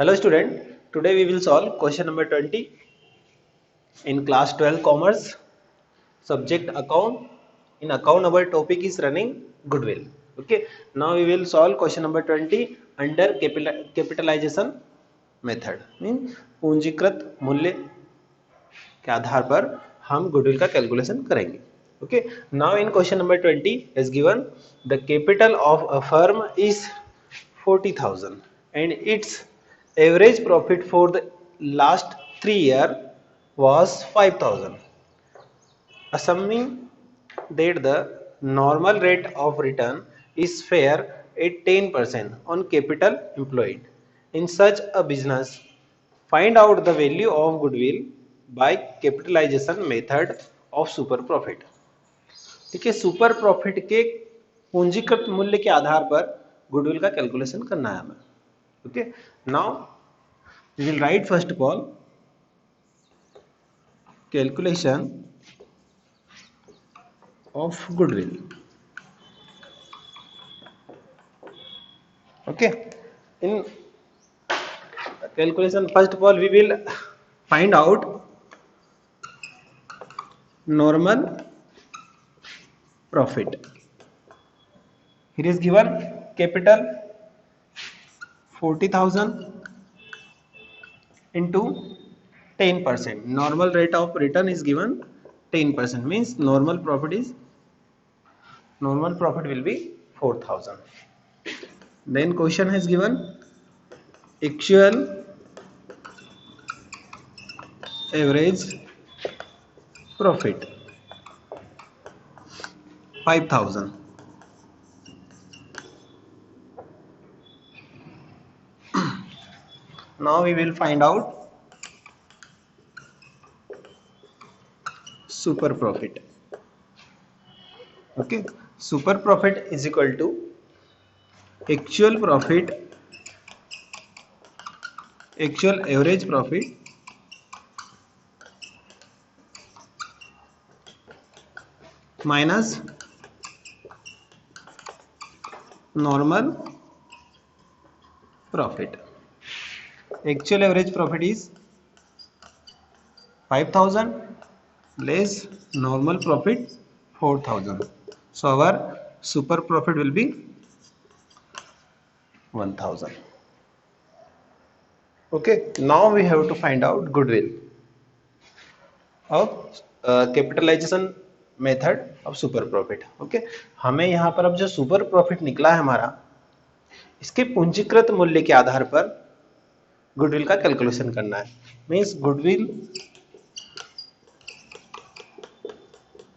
Hello student, today we will solve question number 20 in class 12 commerce subject account. In account our topic is running goodwill. Okay, now we will solve question number 20 under capitalization method. Means पूंजीकृत मूल्य के आधार पर हम goodwill का calculation करेंगे. Okay, now in question number 20 is given the capital of a firm is 40,000 and its average profit for the last 3 years was 5,000. Assuming that the normal rate of return is fair at 10% on capital employed in such a business, find out the value of goodwill by capitalization method of super profit. ठीक है, super profit के पूंजीकृत मूल्य के आधार पर goodwill का calculation करना है हमें. Okay, now we will write first of all calculation of goodwill. Okay, in calculation first of all we will find out normal profit. Here is given capital 40,000 into 10%. Normal rate of return is given 10%. Means normal profit will be 4,000. Then question has given actual average profit 5,000. Now we will find out super profit. Okay, super profit is equal to actual average profit minus normal profit. Actual average profit is 5,000 less normal profit 4,000. So our super profit will be 1,000. Okay, now we have to find out goodwill of capitalization method of super profit. Okay, हमें यहाँ पर अब जो super profit निकला है हमारा, इसके पूंजीकृत मूल्य के आधार पर गुडविल का कैलकुलेशन करना है. Means goodwill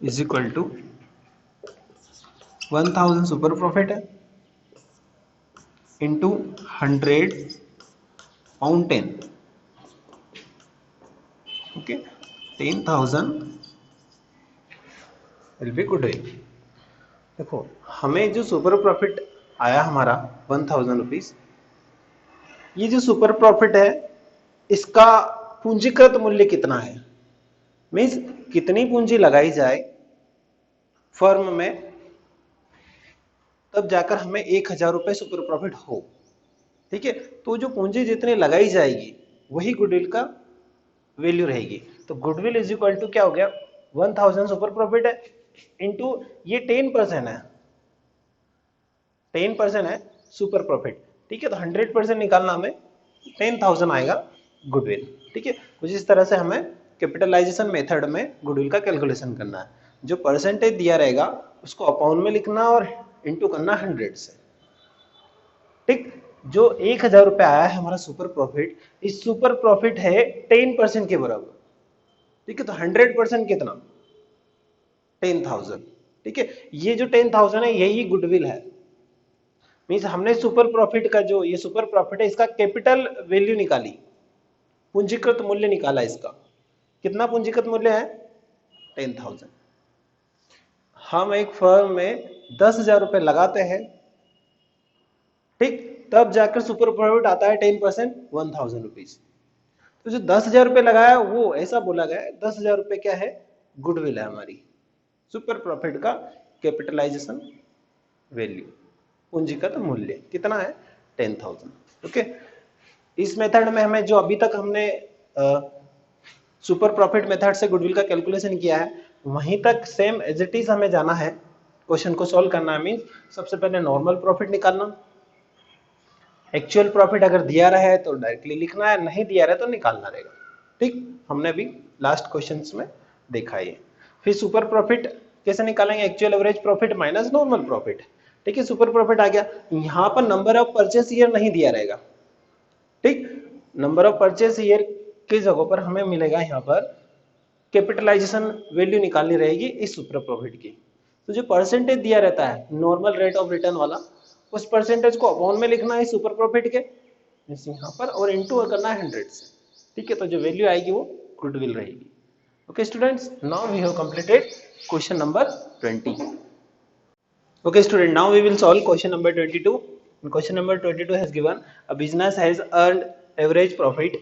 is equal to 1,000 super profit है into 100 pound 10. Okay, 10,000 will be goodwill. देखो हमें जो सुपर प्रॉफिट आया हमारा 1,000 रुपीज, ये जो सुपर प्रॉफिट है इसका पूंजीकृत मूल्य कितना है. मीन्स कितनी पूंजी लगाई जाए फर्म में तब जाकर हमें 1,000 रुपए सुपर प्रॉफिट हो. ठीक है, तो जो पूंजी जितनी लगाई जाएगी वही गुडविल का वैल्यू रहेगी. तो गुडविल इज इक्वल टू क्या हो गया, 1,000 सुपर प्रॉफिट है इंटू ये 10% है, 10% है सुपर प्रॉफिट. ठीक है, तो 100% निकालना हमें 10,000 आएगा गुडविल. ठीक है, कुछ इस तरह से हमें कैपिटलाइजेशन मेथड में गुडविल का कैलकुलेशन करना है. जो परसेंटेज दिया रहेगा उसको अपॉन में लिखना और इंटू करना 100 से. ठीक, जो 1,000 रुपए आया है हमारा सुपर प्रॉफिट, इस सुपर प्रॉफिट है 10% के बराबर. ठीक है, तो 100% कितना, 10,000. ठीक है, ये जो 10,000 है यही गुडविल है. मीन्स हमने सुपर प्रॉफिट का जो ये सुपर प्रॉफिट है इसका कैपिटल वैल्यू निकाली, पूंजीकृत मूल्य निकाला. इसका कितना पूंजीकृत मूल्य है, 10,000. हम एक फर्म में 10,000 रुपए लगाते हैं, ठीक, तब जाकर सुपर प्रॉफिट आता है 10%, 1,000 रुपीज. तो जो 10,000 रुपए लगाया वो ऐसा बोला गया है 10,000 रुपए क्या है, गुडविल है हमारी. सुपर प्रॉफिट का कैपिटलाइजेशन वैल्यू, पूंजीगत मूल्य कितना है, 10,000. ओके, इस मेथड में हमें जो अभी तक हमने सुपर प्रॉफिट मेथड से गुडविल का कैलकुलेशन किया है वहीं तक सेम एज इट इज हमें जाना है। क्वेश्चन को सॉल्व करना है मीन सबसे पहले नॉर्मल प्रॉफिट निकालना, एक्चुअल प्रॉफिट अगर दिया रहा है तो डायरेक्टली लिखना है, नहीं दिया रहा है तो निकालना रहेगा। ठीक, हमने भी लास्ट क्वेश्चंस में देखा है। फिर सुपर प्रॉफिट कैसे निकालेंगे, actual average profit minus normal profit. ठीक है, सुपर प्रॉफिट आ गया, यहाँ पर नंबर ऑफ परचेस ईयर नहीं दिया रहेगा। ठीक, नंबर ऑफ परचेस ईयर की जगह पर हमें मिलेगा यहाँ पर कैपिटलाइजेशन वैल्यू निकालनी रहेगी इस सुपर प्रॉफिट की। तो जो परसेंटेज दिया रहता है नॉर्मल रेट ऑफ रिटर्न वाला, उस परसेंटेज को अपॉन में लिखना है सुपर प्रॉफिट के यहाँ पर और इनटू करना है 100 से। ठीक है, तो जो वैल्यू आएगी वो गुडविल रहेगी। Okay students, now we have completed question number 20. Okay student, now we will solve question number 22. Question number 22 has given a business has earned average profit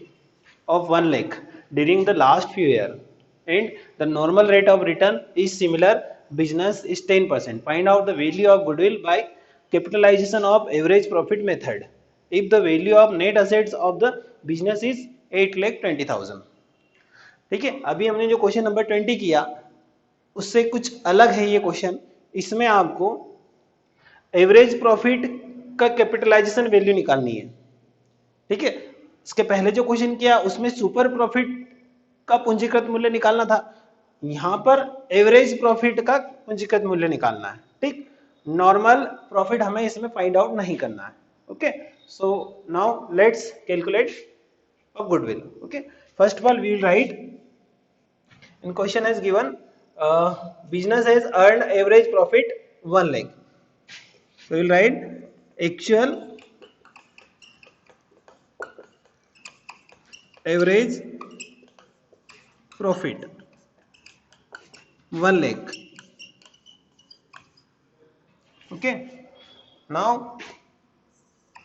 of 1 lakh during the last few years and the normal rate of return is similar, business is 10%. Find out the value of goodwill by capitalization of average profit method if the value of net assets of the business is 8,20,000. ठीक है, अभी हमने जो question number 20 किया उससे कुछ अलग है ये क्वेश्चन। इसमें आपको एवरेज प्रॉफिट का कैपिटलाइजेशन वैल्यू निकालनी है। ठीक है, इसके पहले जो क्वेश्चन किया उसमें सुपर प्रॉफिट का पूंजीकृत मूल्य निकालना था, यहां पर एवरेज प्रॉफिट का पूंजीकृत मूल्य निकालना है। ठीक, नॉर्मल प्रॉफिट हमें इसमें फाइंड आउट नहीं करना है। Okay, so now let's calculate of goodwill. Okay, first of all we will write in question has given business has earned average profit 1 lakh. We will write actual average profit 1 lakh. Okay, now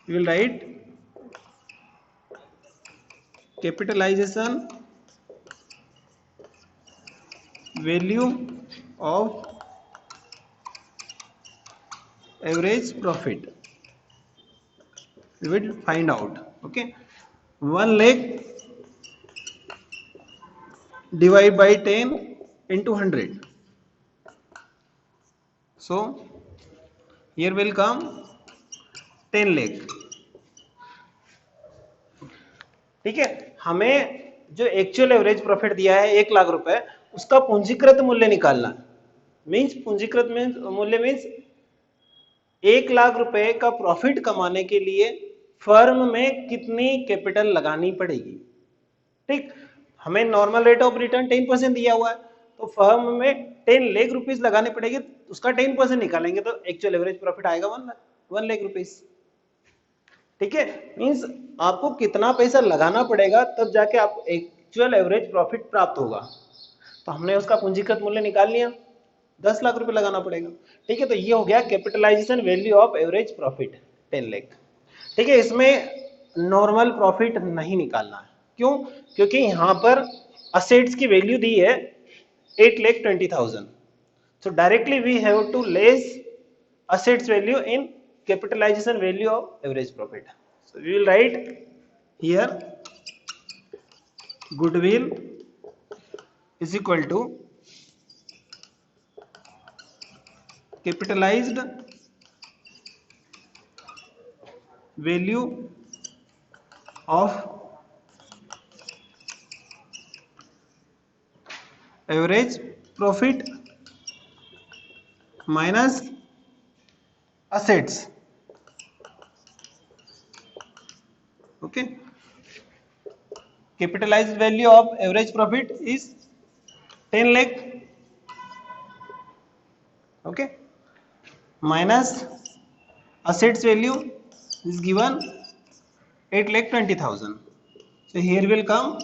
we will write capitalization value of average profit. We will find out. Okay, 1 lakh divide by 10 into 100. So here will come 10 lakh. ठीक है, हमें जो actual average profit दिया है 1 लाख रुपए, उसका पूंजीकृत मूल्य निकालना। मीन्स पूंजीकृत मूल्य मीन्स 1 लाख रुपए का प्रॉफिट कमाने के लिए फर्म में कितनी कैपिटल लगानी पड़ेगी। ठीक, हमें नॉर्मल रेट ऑफ रिटर्न 10% दिया हुआ है, तो फर्म में 10 लाख रुपीस लगाने पड़ेगी, उसका 10% निकालेंगे तो एक्चुअल एवरेज प्रॉफिट आएगा 1 लाख रुपीस। ठीक है, मीन्स आपको कितना पैसा लगाना पड़ेगा तब जाके आपको एक्चुअल एवरेज प्रॉफिट प्राप्त होगा। तो हमने उसका पूंजीकृत मूल्य निकाल लिया, 10 लाख रुपए लगाना पड़ेगा। ठीक है, तो ये हो गया capitalisation value of average profit 10 lakh. ठीक है, इसमें नॉर्मल प्रॉफिट नहीं निकालना है। क्यों? क्योंकि यहां पर असेट्स की वैल्यू दी है 8,20,000, so directly we have to less assets value in capitalization value of average profit. So we will write here goodwill is equal to capitalized value of average profit minus assets. Okay, capitalized value of average profit is 10 lakh. Okay, minus assets value is given 8,20,000. So here will come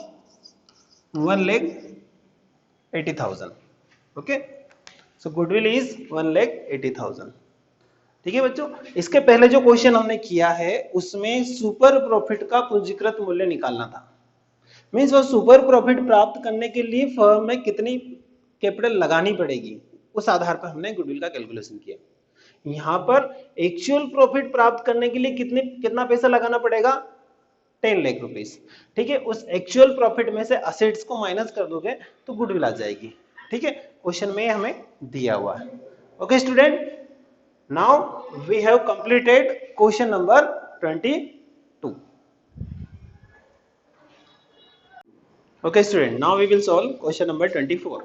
1,80,000. Okay, so goodwill is 1,80,000. ठीक है बच्चों, इसके पहले जो question हमने किया है उसमें सुपर प्रॉफिट का पूंजीकृत मूल्य निकालना था। मीन्स वो सुपर प्रॉफिट प्राप्त करने के लिए फर्म में कितनी कैपिटल लगानी पड़ेगी, उस आधार पर हमने गुडविल का कैलकुलेशन किया। यहाँ पर एक्चुअल प्रॉफिट प्राप्त करने के लिए कितना पैसा लगाना पड़ेगा, 10 लाख रुपीस। ठीक है, उस एक्चुअल प्रॉफिट में से असेट्स को माइनस कर दोगे तो गुडविल आ जाएगी। ठीक है, क्वेश्चन में हमें दिया हुआ है। Okay student, now we have completed question number 22। Okay student, now we will solve question number 24.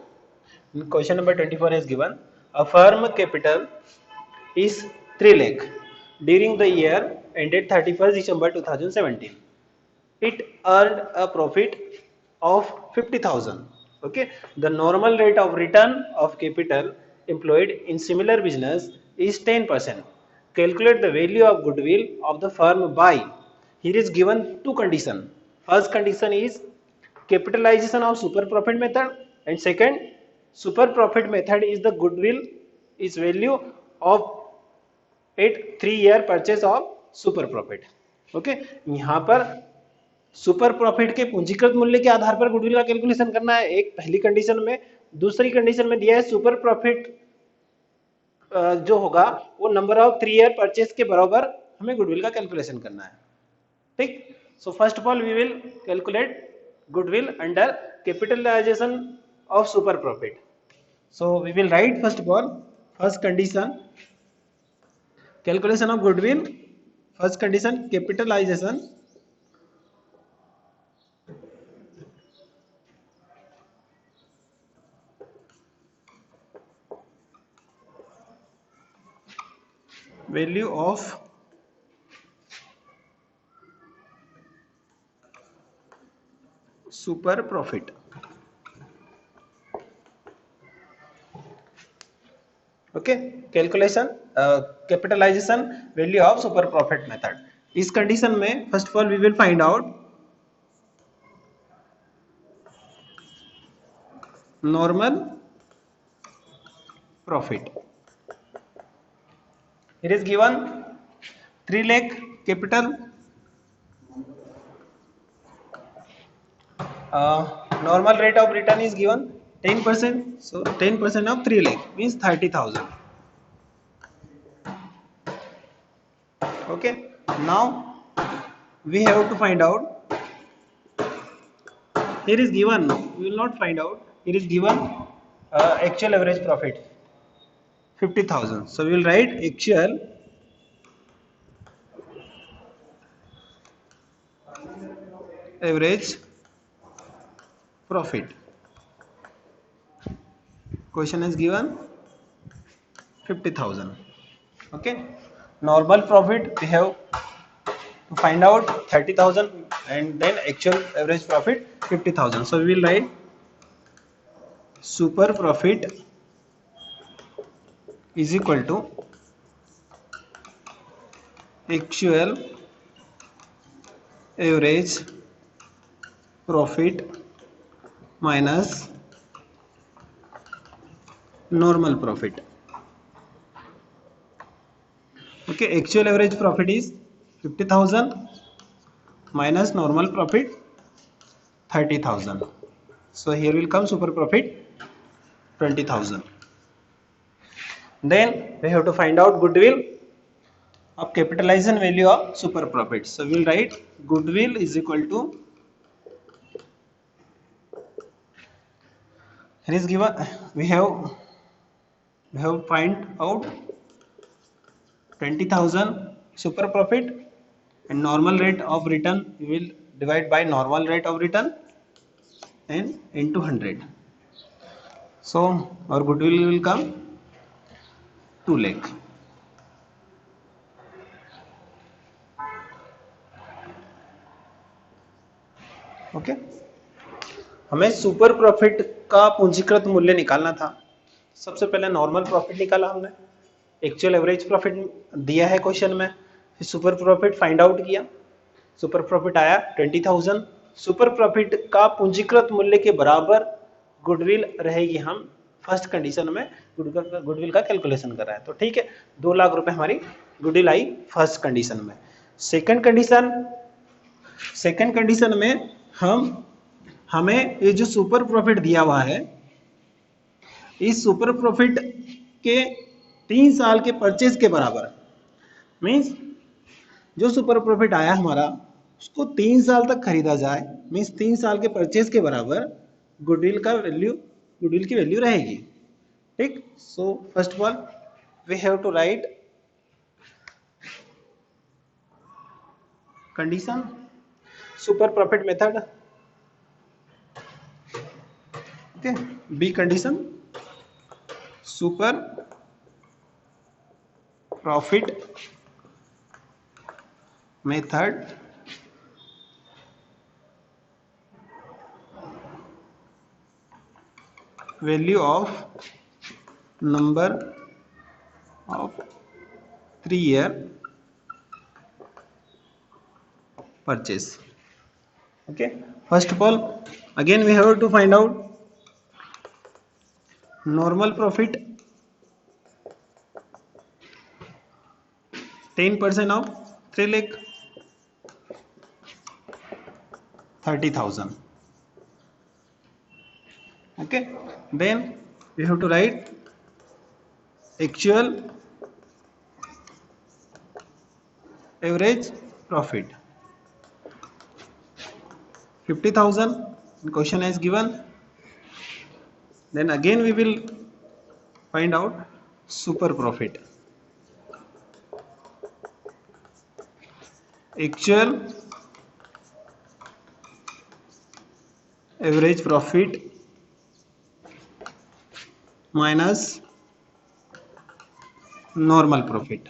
In question number 24 is given a firm capital is 3 lakh during the year ended 31st December 2017. It earned a profit of 50,000. Okay, the normal rate of return of capital employed in similar business is 10%. Calculate the value of goodwill of the firm by. Here is given two conditions. First condition is capitalization of super profit method, and second super profit method is the goodwill is value of at 3 year purchase of super profit. Okay, यहाँ पर super profit के पूंजीकृत मूल्य के आधार पर goodwill का calculation करना है, एक पहली कंडीशन में। दूसरी कंडीशन में दिया है सुपर प्रॉफिट जो होगा वो नंबर ऑफ 3 year परचेस के बराबर हमें गुडविल का कैलकुलेशन करना है। ठीक, so first of all we will calculate goodwill under capitalization of super profit. So we will write first of all first condition calculation of goodwill. First condition capitalization value of super profit. Okay, calculation capitalization value of super profit method. इस condition में first of all we will find out normal profit. It is given 3 lakh capital. Normal rate of return is given 10%. So 10% of 3 lakh means 30,000. Okay. Now we have to find out. Here is given. We will not find out. Here is given actual average profit 50,000. So we will write actual average profit. Question is given 50,000. Okay, normal profit we have to find out 30,000 and then actual average profit 50,000. So we will write super profit is equal to actual average profit minus normal profit. Okay, actual average profit is 50,000 minus normal profit 30,000. So here will come super profit 20,000. Then we have to find out goodwill of capitalization value of super profit. So we will write goodwill is equal to, here is given, we have find out 20,000 super profit and normal rate of return we will divide by normal rate of return and into 100. So our goodwill will come 2 lakh. Okay, हमें super profit का पूंजीकृत मूल्य निकालना था। सबसे पहले normal profit निकाला हमने, एक्चुअल एवरेज प्रॉफिट दिया है क्वेश्चन में, फिर सुपर प्रॉफिट फाइंड आउट किया, सुपर प्रॉफिट आया 20,000। सुपर प्रॉफिट का पूंजीकृत मूल्य के बराबर गुडविल रहेगी। हम फर्स्ट कंडीशन में गुडविल का कैलकुलेशन कर रहे हैं, तो ठीक है, 2 लाख रुपए हमारी गुडविल आई फर्स्ट कंडीशन में। सेकंड कंडीशन में हमें ये जो सुपर प्रॉफिट दिया हुआ है, इस सुपर प्रॉफिट के 3 साल के परचेज के बराबर, मीन्स जो सुपर प्रॉफिट आया हमारा उसको 3 साल तक खरीदा जाए, मीन्स 3 साल के परचेज के बराबर गुडविल की वैल्यू रहेगी। ठीक, so first of all we have to write condition super profit method. Okay, B condition super profit method value of number of 3-year purchase. Okay, first of all again we have to find out normal profit 10% of 3,30,000. Okay, then we have to write actual average profit 50,000, question is given. Then again we will find out super profit, actual average profit minus normal profit.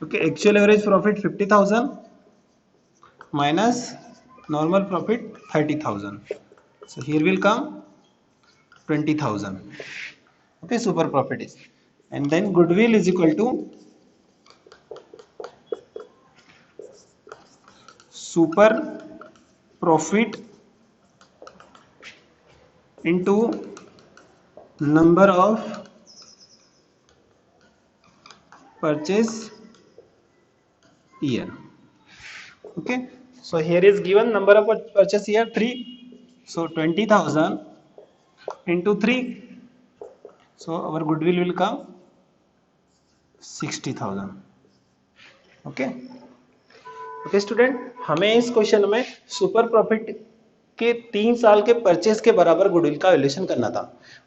Okay, actual average profit 50,000 minus normal profit 30,000. So here will come 20,000. Okay, super profit is, and then goodwill is equal to super profit into number of purchase year. Okay, so here is given number of purchase year 3, so 20,000 into 3, so our goodwill will come 60,000. Okay, okay student, हमें इस question में super profit के 3 साल के purchase के बराबर goodwill का valuation करना था,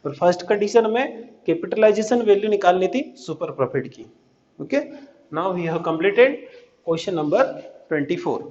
और फर्स्ट कंडीशन में कैपिटलाइजेशन वैल्यू निकालनी थी सुपर प्रॉफिट की। Okay, now we have completed question number 24।